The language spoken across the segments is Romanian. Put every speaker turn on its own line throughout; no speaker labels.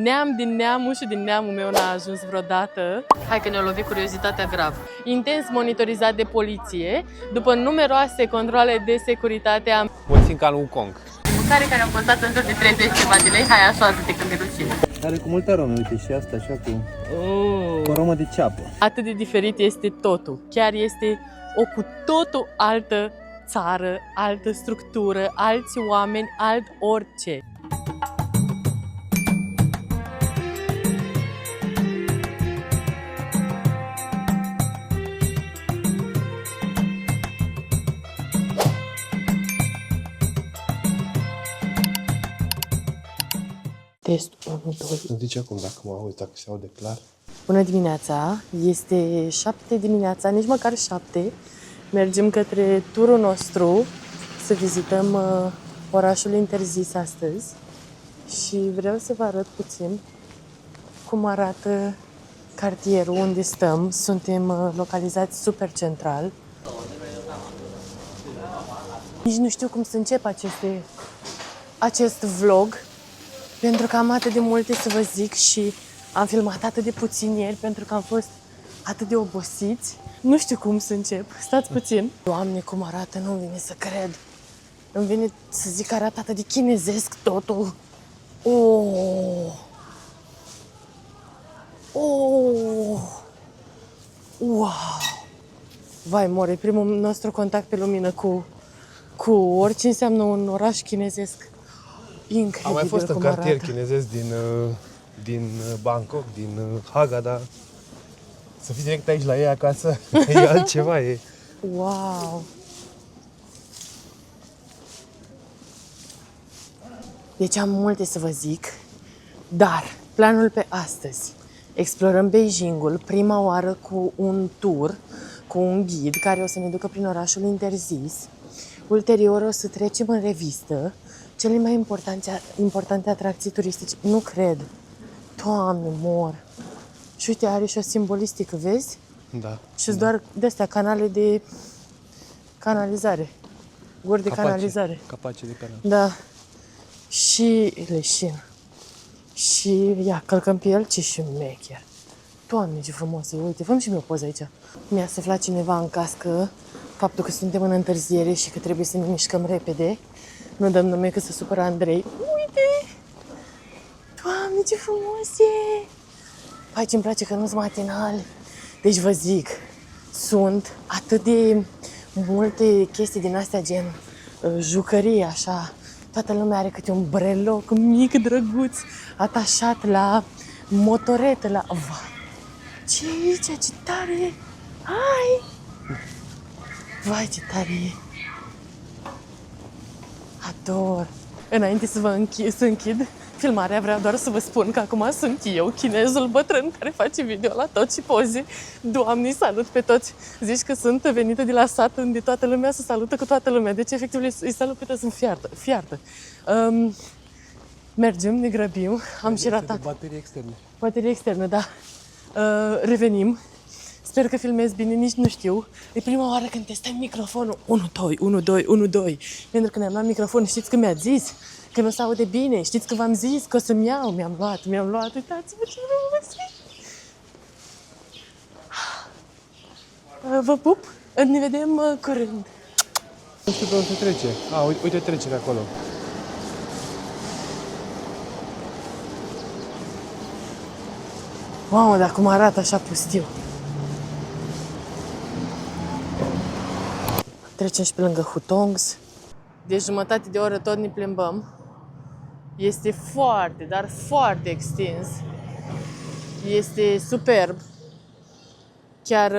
Neam din neamul și din neamul meu n-a ajuns vreodată. Hai că ne-a lovit curiozitatea grav. Intens monitorizat de poliție, după numeroase controale de securitate am...
Mă simt ca în Wukong.
Mâncare care am costat în jur de 30 ceva de lei, hai așoază-te când e rușine.
Are cu multe arome, uite, și asta așa cu aromă de ceapă.
Atât de diferit este totul. Chiar este o cu totul altă țară, altă structură, alți oameni, alt orice. Test 1, 2.
Nu zici acum dacă mă auzi, dacă se aude clar.
Bună dimineața, este 7 dimineața, nici măcar 7. Mergem către turul nostru să vizităm orașul interzis astăzi și vreau să vă arăt puțin cum arată cartierul unde stăm. Suntem localizați super central. Nici nu știu cum să încep acest vlog, pentru că am atât de multe să vă zic și am filmat atât de puțin ieri pentru că am fost atât de obosiți. Nu știu cum să încep. Stați puțin. Doamne, cum arată, nu-mi vine să cred. Îmi vine să zic că arată atât de chinezesc totul. Oh! Oh! Wow! Vai, more, primul nostru contact pe lumină cu orice înseamnă un oraș chinezesc. Incredibil.
Am mai fost în
cum
cartier
arată.
chinezesc din Bangkok, din Haga, dar să fii direct aici la ei acasă e altceva. E.
Wow! Deci am multe să vă zic, dar planul pe astăzi. Explorăm Beijingul prima oară cu un tur, cu un ghid care o să ne ducă prin orașul interzis. Ulterior o să trecem în revistă cele mai importante atracții turistice. Nu cred. Doamne, mor! Și uite, are și o simbolistică, vezi?
Da.
Și doar de-astea canale de canalizare. Guri de canalizare.
Capace de canal.
Da. Și leșin. Și ia, călcăm pe el, ce șmecher. Doamne, ce frumos e. Uite, făm și mie o poză aici. Mi-a suflat cineva în cască faptul că suntem în întârziere și că trebuie să ne mișcăm repede. Nu dăm nume că se supără Andrei. Uite! Doamne, ce frumos e! Hai, ce-mi place că nu-s matinali. Deci vă zic, sunt atât de multe chestii din astea, gen jucării, așa. Toată lumea are câte un breloc mic, drăguț, atașat la motoretă, la... Ce e aici? Ce tare e! Hai! Vai, ce tare e! Ador! Înainte să închid filmarea, vreau doar să vă spun că acum sunt eu, chinezul bătrân care face video la tot și poze. Doamne, salut pe toți! Zici că sunt venită de la sat unde toată lumea se salută cu toată lumea. Deci, efectiv, îi salut pe toți în fiartă. Mergem, ne grăbim. Am și ratat.
Baterii externe.
Baterie externă, da. Revenim. Sper că filmez bine, nici nu știu. E prima oară când testăm microfonul. 1-2. Pentru că ne-am luat microfon, știți că mi-a zis că nu se aude bine. Știți că v-am zis că o să-mi iau. Mi-am luat. Uitați-vă ce frumos e. Vă pup. Ne vedem curând.
Nu știu pe unde se trece. Uite trecerea acolo.
Mamă, dar cum arată așa pustiu. Trecem și pe lângă Hutongs. De jumătate de oră tot ne plimbăm. Este foarte, dar foarte extins. Este superb. Chiar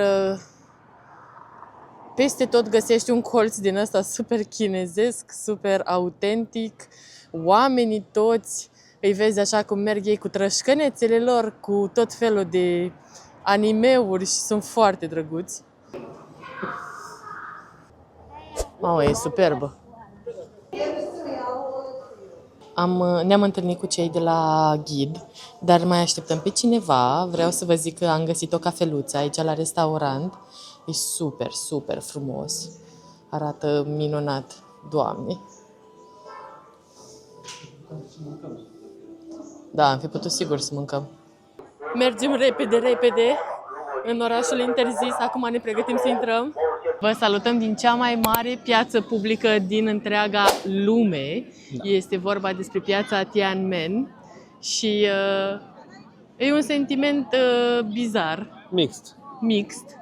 peste tot găsești un colț din ăsta super chinezesc, super autentic. Oamenii toți îi vezi așa cum merg ei cu trășcănețele lor, cu tot felul de animeuri și sunt foarte drăguți. Mamă, e superbă. Ne-am întâlnit cu cei de la ghid, dar mai așteptăm pe cineva. Vreau să vă zic că am găsit o cafeluță aici la restaurant. E super, super frumos. Arată minunat. Doamne! Da, am fi putut sigur să mâncăm. Mergem repede în orașul interzis. Acum ne pregătim să intrăm. Vă salutăm din cea mai mare piață publică din întreaga lume. Este vorba despre piața Tiananmen și e un sentiment bizar, mixt,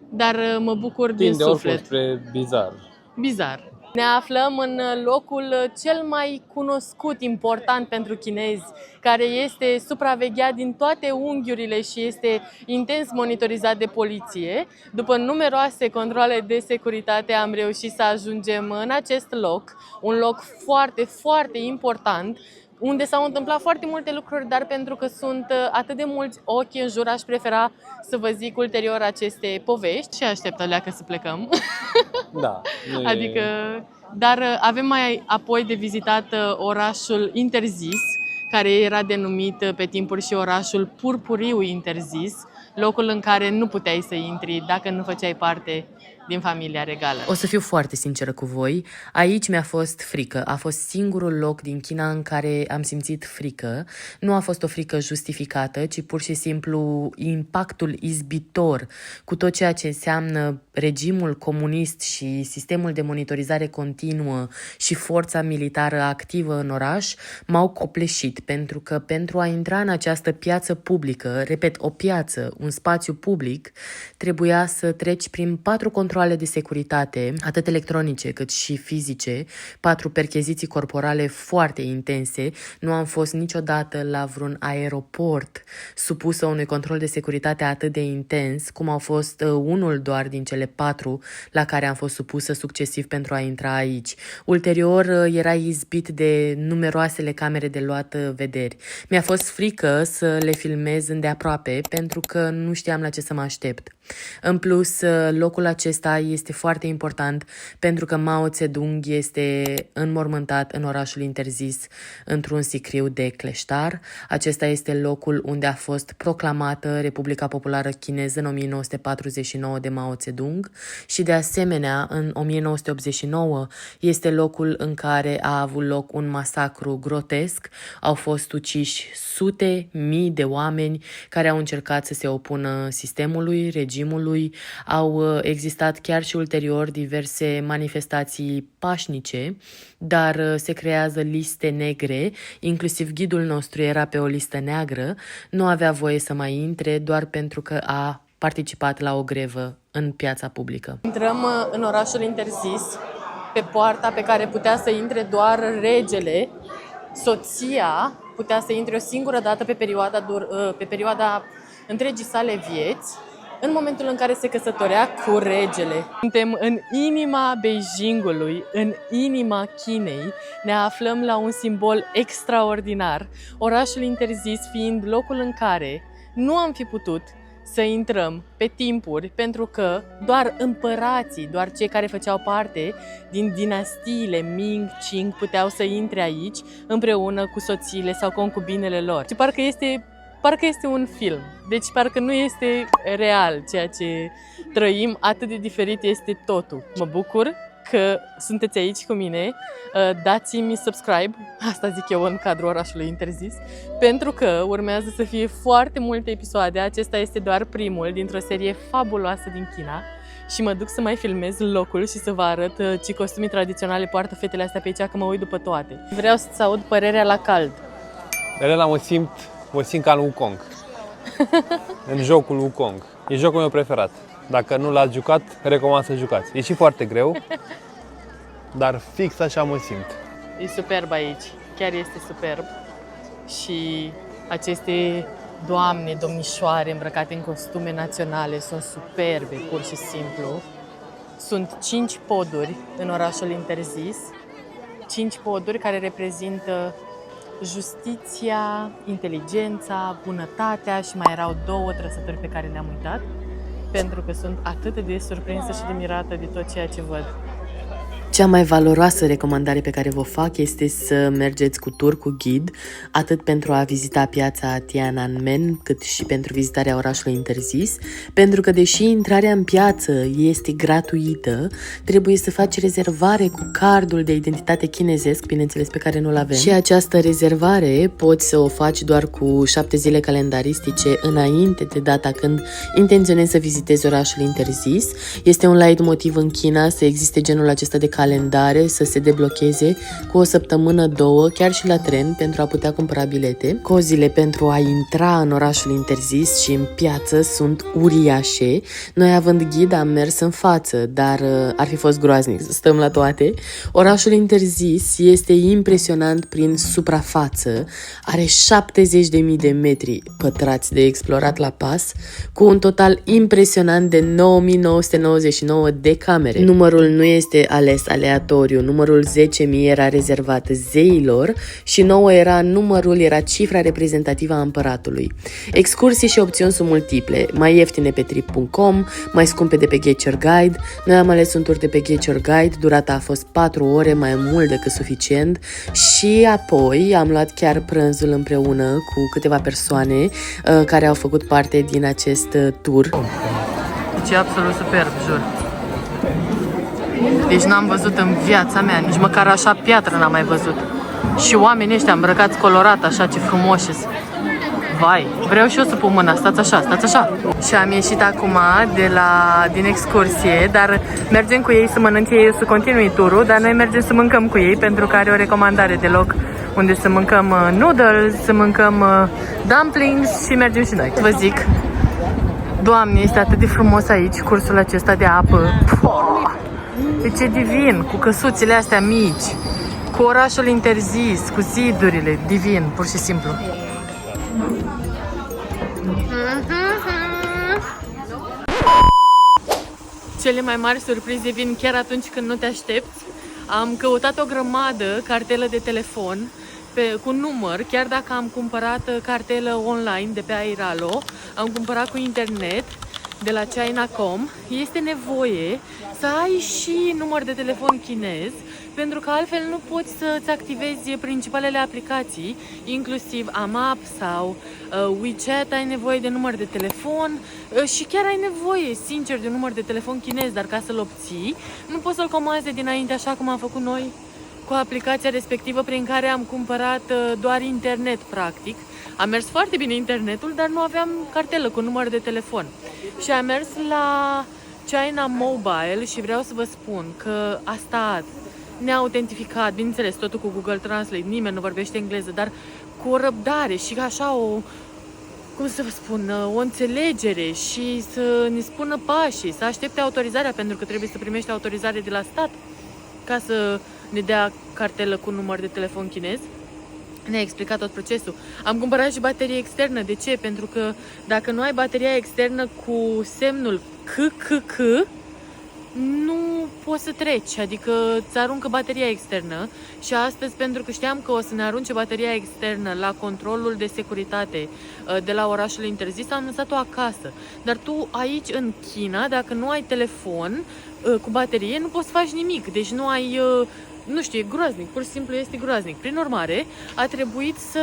dar mă bucur din suflet.
Spre bizar.
Bizar. Ne aflăm în locul cel mai cunoscut, important pentru chinezi, care este supravegheat din toate unghiurile și este intens monitorizat de poliție. După numeroase controale de securitate am reușit să ajungem în acest loc, un loc foarte, foarte important, unde s-au întâmplat foarte multe lucruri, dar pentru că sunt atât de mulți ochi în jur, aș prefera să vă zic ulterior aceste povești și aștept leacă să plecăm.
Da.
Adică, dar avem mai apoi de vizitat orașul interzis, care era denumit pe timpuri și orașul purpuriu interzis, locul în care nu puteai să intri dacă nu făceai parte din familia regală. O să fiu foarte sinceră cu voi, aici mi-a fost frică. A fost singurul loc din China în care am simțit frică. Nu a fost o frică justificată, ci pur și simplu impactul izbitor cu tot ceea ce înseamnă regimul comunist și sistemul de monitorizare continuă și forța militară activă în oraș m-au copleșit, pentru că pentru a intra în această piață publică, repet, o piață, un spațiu public, trebuia să treci prin 4 controle de securitate, atât electronice cât și fizice, 4 percheziții corporale foarte intense. Nu am fost niciodată la vreun aeroport supusă unui control de securitate atât de intens, cum au fost unul doar din cele 4 la care am fost supusă succesiv pentru a intra aici. Ulterior, era izbit de numeroasele camere de luat vederi. Mi-a fost frică să le filmez îndeaproape, pentru că nu știam la ce să mă aștept. În plus, locul acesta este foarte important pentru că Mao Zedong este înmormântat în orașul interzis într-un sicriu de cleștar. Acesta este locul unde a fost proclamată Republica Populară Chineză în 1949 de Mao Zedong și de asemenea în 1989 este locul în care a avut loc un masacru grotesc. Au fost uciși sute mii de oameni care au încercat să se opună sistemului, regimului. Au existat chiar și ulterior diverse manifestații pașnice, dar se creează liste negre, inclusiv ghidul nostru era pe o listă neagră, nu avea voie să mai intre doar pentru că a participat la o grevă în piața publică. Intrăm în orașul interzis, pe poarta pe care putea să intre doar regele. Soția putea să intre o singură dată pe perioada întregii sale vieți, în momentul în care se căsătorea cu regele. Suntem în inima Beijingului, în inima Chinei. Ne aflăm la un simbol extraordinar, orașul interzis fiind locul în care nu am fi putut să intrăm pe timpuri, pentru că doar împărații, doar cei care făceau parte din dinastiile Ming, Qing puteau să intre aici împreună cu soțiile sau concubinele lor. Și parcă este un film, deci parcă nu este real ceea ce trăim, atât de diferit este totul. Mă bucur că sunteți aici cu mine, dați-mi subscribe, asta zic eu în cadrul orașului interzis, pentru că urmează să fie foarte multe episoade, acesta este doar primul dintr-o serie fabuloasă din China și mă duc să mai filmez locul și să vă arăt ce costumi tradiționale poartă fetele astea pe aici, că mă uit după toate. Vreau să aud părerea la cald.
Elena, mă simt ca în Wukong. În jocul Wukong. E jocul meu preferat. Dacă nu l-ați jucat, recomand să jucați. E și foarte greu, dar fix așa mă simt.
E superb aici, chiar este superb. Și aceste doamne, domnișoare îmbrăcate în costume naționale sunt superbe, pur și simplu. Sunt 5 poduri în orașul interzis, 5 poduri care reprezintă justiția, inteligența, bunătatea și mai erau 2 trăsături pe care ne-am uitat, pentru că sunt atât de surprinsă și de mirată de tot ceea ce văd. Cea mai valoroasă recomandare pe care vă fac este să mergeți cu tur, cu ghid, atât pentru a vizita piața Tiananmen, cât și pentru vizitarea orașului interzis, pentru că deși intrarea în piață este gratuită, trebuie să faci rezervare cu cardul de identitate chinezesc, bineînțeles pe care nu-l avem. Și această rezervare poți să o faci doar cu 7 zile calendaristice înainte de data când intenționezi să vizitezi orașul interzis. Este un leitmotiv în China să existe genul acesta de calendare, să se deblocheze cu o săptămână, 2, chiar și la tren, pentru a putea cumpăra bilete. Cozile pentru a intra în orașul interzis și în piață sunt uriașe. Noi, având ghid, am mers în față, dar ar fi fost groaznic să stăm la toate. Orașul interzis este impresionant prin suprafață, are 70.000 de metri pătrați de explorat la pas, cu un total impresionant de 9.999 de camere. Numărul nu este ales aleatoriu, numărul 10.000 era rezervat zeilor și 9 era cifra reprezentativă a împăratului. Excursii și opțiuni sunt multiple, mai ieftine pe trip.com, mai scumpe de pe Get Your Guide. Noi am ales un tur de pe Get Your Guide, durata a fost 4 ore, mai mult decât suficient, și apoi am luat chiar prânzul împreună cu câteva persoane care au făcut parte din acest tur. Deci e absolut superb, jur. Deci n-am văzut în viața mea, nici măcar așa piatră n-am mai văzut. Și oamenii ăștia îmbrăcați colorat, așa, ce frumoși. Vai, vreau și eu să pun mâna, stați așa, stați așa. Și am ieșit acum din excursie, dar mergem cu ei să mănânce, ei să continui turul, dar noi mergem să mâncăm cu ei, pentru că are o recomandare de loc unde să mâncăm noodles, să mâncăm dumplings și mergem și noi. Vă zic, Doamne, este atât de frumos aici, cursul acesta de apă. Deci e divin, cu căsuțele astea mici, cu orașul interzis, cu zidurile, divin, pur și simplu. Cele mai mari surprize vin chiar atunci când nu te aștepți. Am căutat o grămadă cartelă de telefon cu număr, chiar dacă am cumpărat cartelă online de pe Airalo, am cumpărat cu internet de la China.com. Este nevoie să ai și număr de telefon chinez, pentru că altfel nu poți să-ți activezi principalele aplicații, inclusiv AMAP sau WeChat. Ai nevoie de număr de telefon și chiar ai nevoie, sincer, de un număr de telefon chinez, dar ca să-l obții, nu poți să-l comanzi de dinainte, așa cum am făcut noi cu aplicația respectivă, prin care am cumpărat doar internet, practic. A mers foarte bine internetul, dar nu aveam cartelă cu număr de telefon. Și am mers la China Mobile și vreau să vă spun că a stat, ne-a autentificat, bineînțeles, totul cu Google Translate, nimeni nu vorbește engleză, dar cu o răbdare și așa cum să vă spun, o înțelegere și să ne spună pașii, să aștepte autorizarea, pentru că trebuie să primești autorizare de la stat ca să ne dea cartelă cu număr de telefon chinez. Ne-a explicat tot procesul. Am cumpărat și baterie externă. De ce? Pentru că dacă nu ai bateria externă cu semnul KKK, nu poți să treci, adică îți aruncă bateria externă. Și astăzi, pentru că știam că o să ne arunce bateria externă la controlul de securitate de la orașul interzis, am lăsat-o acasă. Dar tu aici în China, dacă nu ai telefon cu baterie, nu poți să faci nimic. Deci nu ai... nu știu, e groaznic, pur și simplu este groaznic. Prin urmare, a trebuit să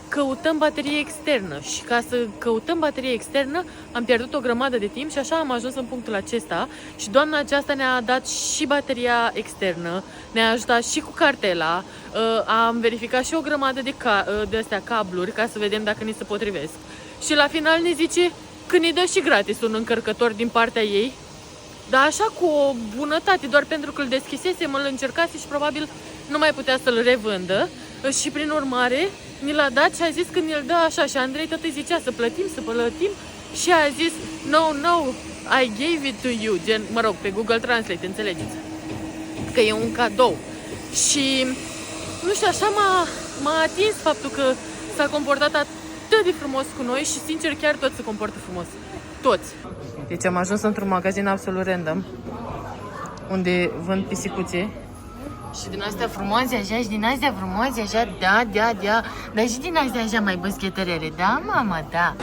căutăm baterie externă și ca să căutăm baterie externă am pierdut o grămadă de timp și așa am ajuns în punctul acesta și doamna aceasta ne-a dat și bateria externă, ne-a ajutat și cu cartela, am verificat și o grămadă de astea cabluri ca să vedem dacă ni se potrivesc și la final ne zice că ne dă și gratis un încărcător din partea ei. Dar așa cu o bunătate, doar pentru că îl deschisese, îl încercase și probabil nu mai putea să-l revândă. Și prin urmare ni l-a dat și a zis că ni-l dă așa. Și Andrei tot îi zicea să plătim și a zis no, I gave it to you, gen, mă rog, pe Google Translate, înțelegeți? Că e un cadou. Și nu știu, așa m-a atins faptul că s-a comportat atât de frumos cu noi și sincer chiar toți se comportă frumos. Toți. Deci am ajuns într-un magazin absolut random, unde vând pisicuțe. Și din astea frumoase așa, și din astea frumoase așa, da. Dar și din astea așa mai băschetărele, da, mama, da.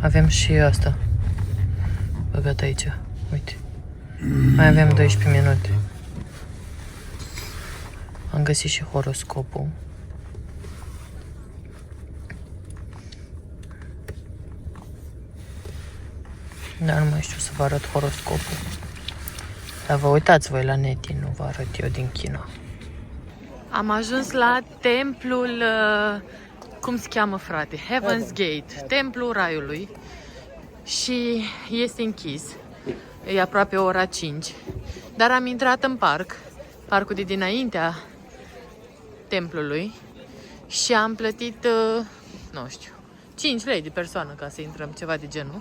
Avem și asta. Băgat aici. Uite. Mai avem 12 minute. Am găsit și horoscopul. Dar nu mai știu să vă arăt horoscopul. Dar vă uitați voi la neti, nu vă arăt eu din China. Am ajuns la templul, cum se cheamă, frate? Heaven's Gate, templul Raiului. Și este închis. E aproape ora 5. Dar am intrat în parcul de dinaintea templului și am plătit, nu știu, 5 lei de persoană ca să intrăm, ceva de genul.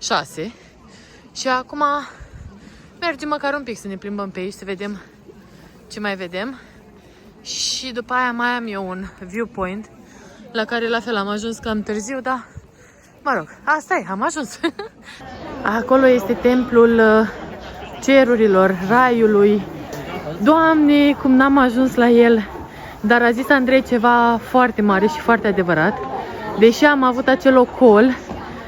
6. Și acum mergem măcar un pic să ne plimbăm pe aici, să vedem ce mai vedem. Și după aia mai am eu un viewpoint la care la fel am ajuns cam târziu, dar mă rog, asta e, am ajuns. Acolo este templul cerurilor, raiului. Doamne, cum n-am ajuns la el. Dar a zis Andrei ceva foarte mare și foarte adevărat. Deși am avut acel ocol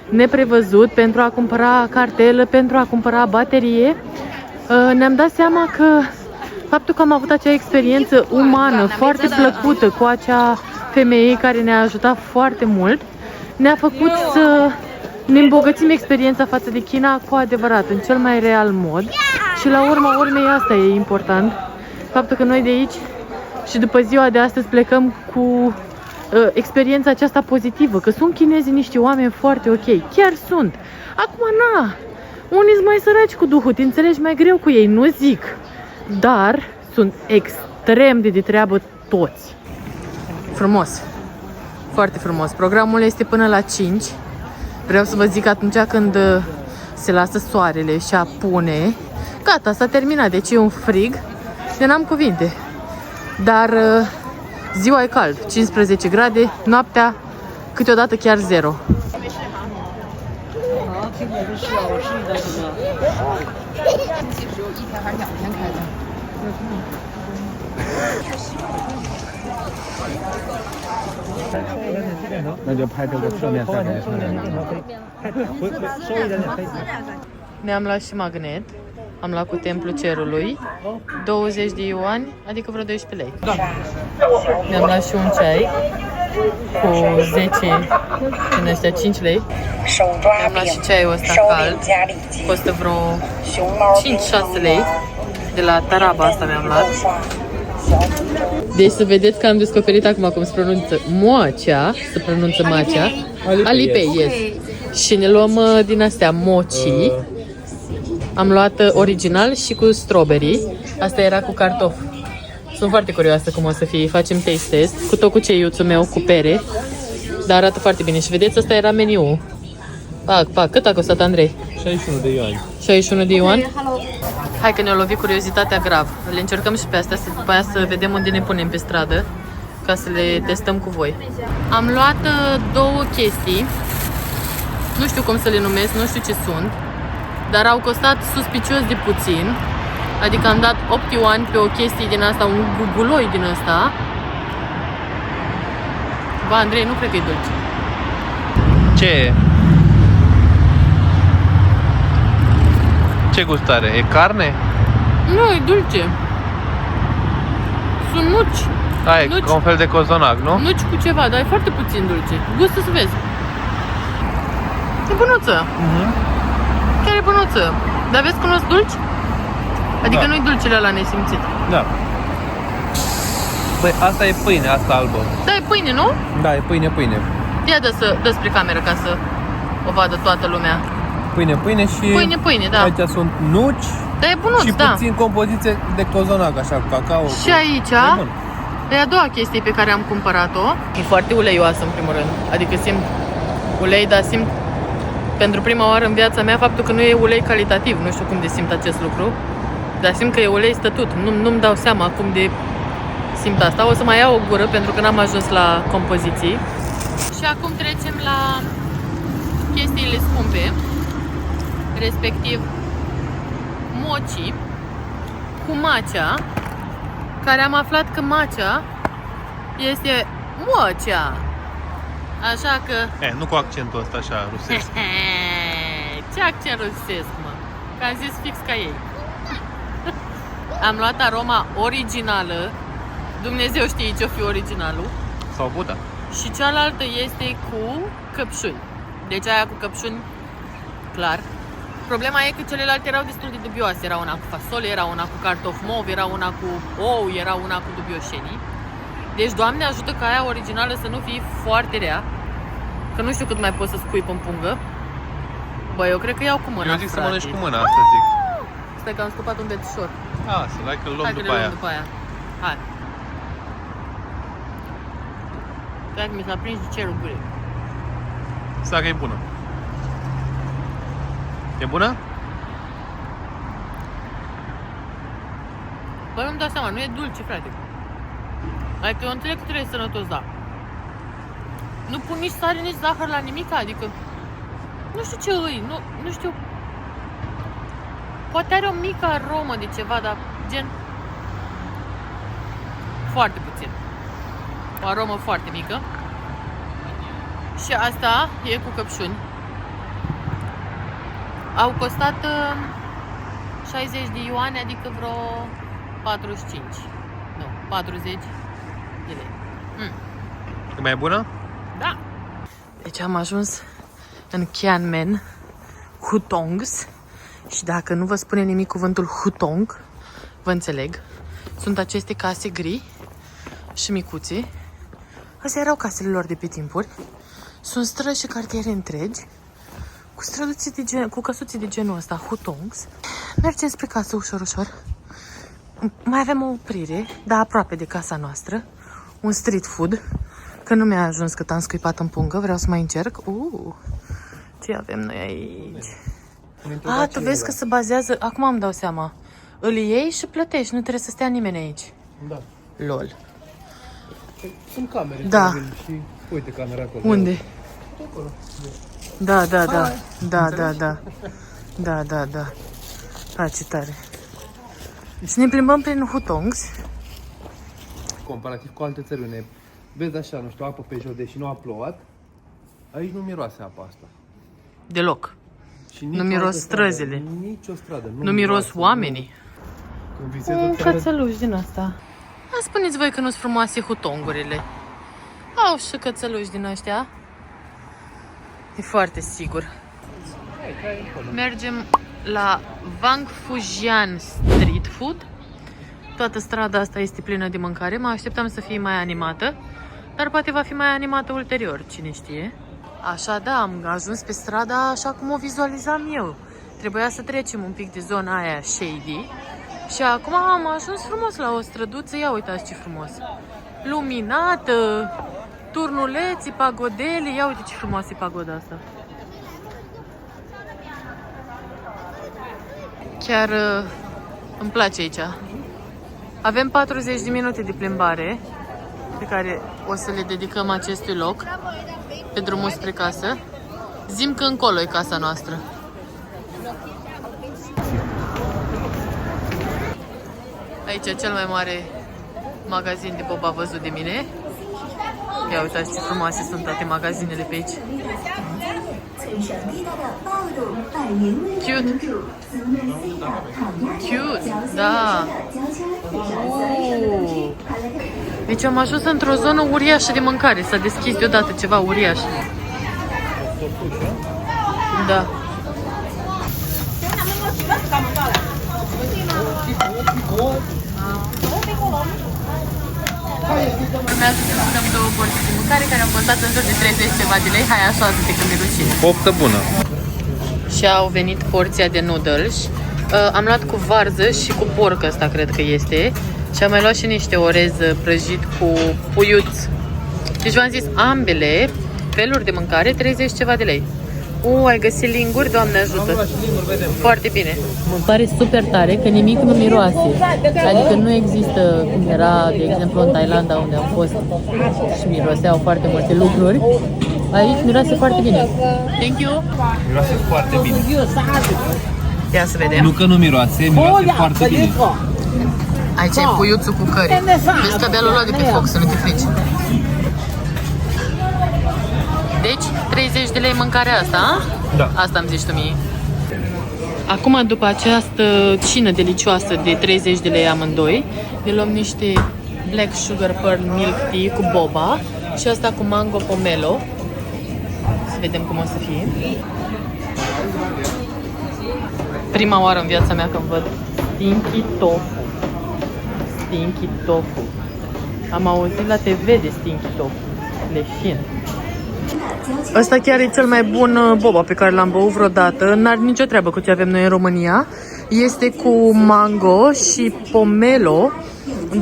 neprevăzut pentru a cumpăra cartelă, pentru a cumpăra baterie, ne-am dat seama că faptul că am avut acea experiență umană foarte plăcută cu acea femeie care ne-a ajutat foarte mult, ne-a făcut să ne îmbogățim experiența față de China cu adevărat, în cel mai real mod. Și la urma urmei asta e important. Faptul că noi de aici și după ziua de astăzi plecăm cu experiența aceasta pozitivă, că sunt chinezii niște oameni foarte ok. Chiar sunt. Acum, na, unii sunt mai săraci cu duhul, te înțelegi mai greu cu ei, nu zic. Dar sunt extrem de treabă toți. Frumos. Foarte frumos. Programul este până la 5. Vreau să vă zic atunci când se lasă soarele și apune. Gata, s-a terminat. Deci e un frig. Eu n-am cuvinte. Dar ziua e cald. 15 grade. Noaptea câteodată chiar 0. Ne-am luat și magnet. Am luat cu templul cerului 20 de yuani, adică vreo 12 lei. Ne-am luat și un ceai cu 10 din ăștia 5 lei. Ne-am luat și ceaiul ăsta cald. Costă vreo 5-6 lei. De la Taraba asta mi-am luat. Deci să vedeți că am descoperit acum cum se pronunță mocha, se pronunță matcha. Alipei, yes. Și ne luăm din astea mochi. Am luat original și cu strawberry. Asta era cu cartofi. Sunt foarte curioasă cum o să fie. Facem taste test cu tot cu ceiuțul meu cu pere. Dar arată foarte bine. Și vedeți, asta era meniul. Pac. Cât a costat, Andrei?
61 de yuani.
61 de yuani? Hai că ne-a lovit curiozitatea grav. Le încercăm și pe astea, după aia să vedem unde ne punem pe stradă, ca să le testăm cu voi. Am luat două chestii. Nu știu cum să le numesc, nu știu ce sunt. Dar au costat suspicios de puțin. Adică am dat 8 yuani pe o chestie din asta, un guguloi din asta. Ba, Andrei, nu cred că e dulce.
Ce e? Ce gust are? E carne?
Nu, e dulce. Sunt nuci.
Da, e ca un fel de cozonac, nu?
Nuci cu ceva, dar e foarte puțin dulce. Gustă să vezi. E bunuță. Chiar e bunuță. Dar vezi că nu sunt dulci? Adică
Da.
nu-i dulcele ăla nesimțit.
Da. Păi asta e pâine, asta albă.
Da, e pâine, nu?
Da, e pâine.
Ia dă spre cameră ca să o vadă toată lumea.
Pâine și...
Pâine, da.
Aici sunt nuci
Dar e bunuț,
și
da.
puțin compoziție de cozonac, așa, cu cacao.
Și aici,
E bun.
e a doua chestie pe care am cumpărat-o. E foarte uleioasă, în primul rând. Adică simt ulei, dar simt pentru prima oară în viața mea faptul că nu e ulei calitativ. Nu știu cum de simt acest lucru. Dar simt că e ulei stătut. Nu-mi dau seama cum de simt asta. O să mai iau o gură pentru că n-am ajuns la compoziții. Și acum trecem la chestiile scumpe. Respectiv mochi cu matcha, care am aflat că matcha este mocha. Așa că...
Nu cu accentul ăsta așa rusesc.
Ce accent rusesc, mă? Că am zis fix ca ei. Am luat aroma originală. Dumnezeu știe ce-o fi originalul.
Sau Buddha.
Și cealaltă este cu căpșuni. Deci aia cu căpșuni, clar. Problema e că celelalte erau destul de dubioase. Era una cu fasole, era una cu cartof mov, era una cu ou, era una cu dubioșenii. Deci, Doamne ajută ca aia originală să nu fie foarte rea. Că nu știu cât mai pot să scuip în pungă. Bă, eu cred că iau cu mâna,
Eu zic
frate.
să mănânci cu mâna, asta zic.
Stai că am scupat un bețișor.
Să hai că-l luăm
Hai că
după
le
aia.
luăm după aia. Hai. Stai că mi s-a prins de cerul gurii.
Stai că e bună. E bună?
Bă, nu-mi dau seama, nu e dulce, frate. Adică eu înțeleg că trebuie sănătos, da. Nu pun nici sare, nici zahăr la nimic, adică... Nu știu ce îi, nu știu... Poate are o mică aromă de ceva, dar gen... Foarte puțin. O aromă foarte mică. Și asta e cu căpșuni. Au costat 60 de ioane, adică vreo 45. Nu, 40 de lei.
E mai bună?
Da. Deci am ajuns în Kianmen Hutongs. Și dacă nu vă spune nimic cuvântul Hutong, vă înțeleg. Sunt aceste case gri și micuțe. Astea erau casele lor de pe timpuri. Sunt străzi și cartiere întregi cu căsuțe de genul ăsta, Hutongs. Mergem spre casă ușor, ușor. Mai avem o oprire, dar aproape de casa noastră. Un street food. Că nu mi-a ajuns cât am scuipat în pungă, vreau să mai încerc. Ce avem noi aici? Tu vezi că se bazează, acum îmi dau seama. Îl iei și plătești, nu trebuie să stea nimeni aici.
Da.
LOL.
Sunt camere.
Da.
Și uite camera acolo.
Unde?
Acolo.
Da. Ce tare. Și ne plimbăm prin Hutongs.
Comparativ cu alte țări unde vezi așa, nu știu, apă pe jos, deși nu a plouat, aici nu miroase apa asta.
Deloc.
Și
Nu miros străzile.
Nici o stradă.
Nu miros oamenii.
Când visezi
Un
o țară,
cățăluș din asta. Spuneți voi că nu sunt frumoase hutongurile. Au și cățăluși din ăștia. E foarte sigur. Mergem la Wang Fujian Street Food. Toată strada asta este plină de mâncare. Mă așteptam să fie mai animată, dar poate va fi mai animată ulterior, cine știe. Așa, da, am ajuns pe strada așa cum o vizualizam eu. Trebuia să trecem un pic de zona aia shady. Și acum am ajuns frumos la o străduță. Ia uitați ce frumos. Luminată, turnuleți, pagodele. Ia uite ce frumoasă e pagoda asta. Chiar îmi place aici. Avem 40 de minute de plimbare pe care o să le dedicăm acestui loc pe drumul spre casă. Zim că încolo e casa noastră. Aici e cel mai mare magazin de boba văzut de mine. Ia uitați ce frumoase sunt toate magazinele pe aici. Cute. Cute, da. Deci am ajuns într-o zonă uriașă de mâncare. S-a deschis deodată ceva uriaș. Da. Urmează să mâncăm două porții de mâncare care au costat în jur de 30 ceva de lei. Hai, așează-te când e rușine.
Poftă bună!
Și au venit porția de noodles. Am luat cu varză și cu porc, ăsta cred că este. Și am mai luat și niște orez prăjit cu puiuț. Deci v-am zis, ambele feluri de mâncare, 30 ceva de lei. Ai găsit linguri? Doamne ajută! Foarte bine! Mă pare super tare că nimic nu miroase. Adică nu există cum era, de exemplu, în Thailanda, unde am fost și miroseau foarte multe lucruri. Aici miroase foarte bine. Thank you!
Miroase foarte bine.
Ia să vedem.
Nu că nu miroase, miroase foarte bine.
Aici e puiuțul cu cări. Vezi că abia l-o luat de pe foc, să nu te frici. Deci, 30 de lei mâncarea asta, a?
Da.
Asta îmi zici tu mie. Acum, după această cină delicioasă de 30 de lei amândoi, ne luăm niște Black Sugar Pearl Milk Tea cu boba și asta cu mango pomelo. Să vedem cum o să fie. Prima oară în viața mea când văd stinky tofu. Stinky tofu. Am auzit la TV de stinky tofu. Leșin. Ăsta chiar e cel mai bun boba pe care l-am băut vreodată. N-are nicio treabă cu ce avem noi în România. Este cu mango și pomelo,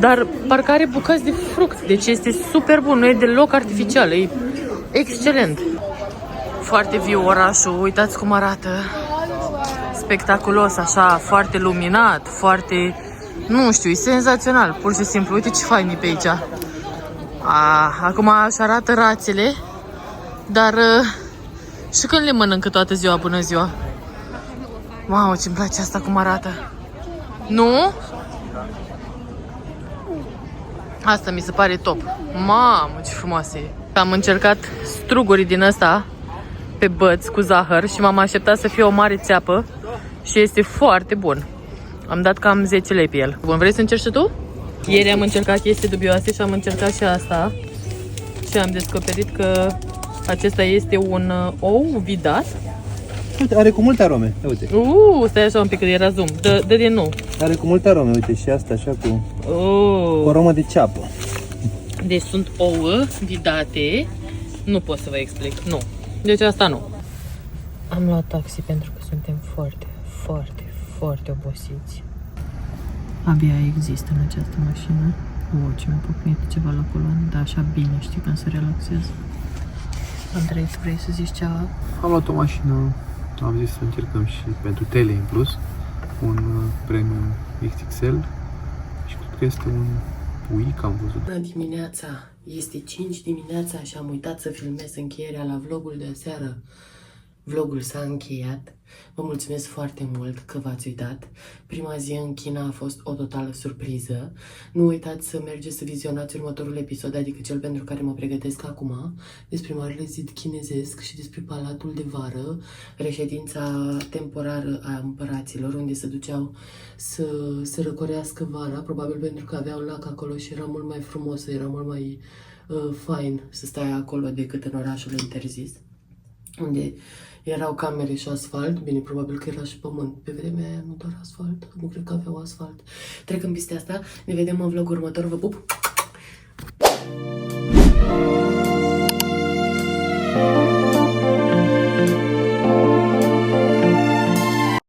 dar parcă are bucăți de fruct. Deci este super bun, nu e deloc artificial, e excelent. Foarte viu orașul, uitați cum arată. Spectaculos, așa, foarte luminat, foarte... Nu știu, e senzațional, pur și simplu. Uite ce fain e pe aici. Acum așa arată rațele, dar și când le mănâncă toată ziua, bună ziua. Mamă, ce-mi place asta cum arată. Nu? Asta mi se pare top. Mamă, ce frumoasă e. Am încercat struguri din ăsta pe băț cu zahăr și m-am așteptat să fie o mare țeapă și este foarte bun. Am dat cam 10 lei pe el. Bun, vrei să încerci și tu? Ieri am încercat chestii dubioase și am încercat și asta. Și am descoperit că acesta este un ou vidat.
Uite, are cu multe arome. Uite.
Stai așa un pic, că era zoom. Dă de nu.
Are cu multe arome, uite, și asta așa cu
Oh.
o aromă de ceapă.
Deci sunt ouă vidate. Nu pot să vă explic, nu. Deci asta nu. Am luat taxi pentru că suntem foarte obosiți. Abia există în această mașină. Ce mi-a pocnit ceva la coloane, dar așa bine, știi, când se relaxează. Andrei, tu vrei să zici ceva?
Am luat o mașină, am zis să încercăm și pentru tele în plus, un premium XXL și cred că este un Buick, am văzut.
Bună dimineața! Este 5 dimineața și am uitat să filmez încheierea la vlogul de aseară. Vlogul s-a încheiat. Vă mulțumesc foarte mult că v-ați uitat. Prima zi în China a fost o totală surpriză. Nu uitați să mergeți să vizionați următorul episod, adică cel pentru care mă pregătesc acum, despre Marele Zid Chinezesc și despre Palatul de Vară, reședința temporară a împăraților, unde se duceau să răcorească vara, probabil pentru că aveau lac acolo și era mult mai frumos, era mult mai fain să stai acolo decât în orașul interzis, unde erau camere și asfalt. Bine, probabil că era și pământ. Pe vremea aia nu doar asfalt. Nu cred că aveau asfalt. Trecând peste asta, ne vedem în vlogul următor. Vă pup!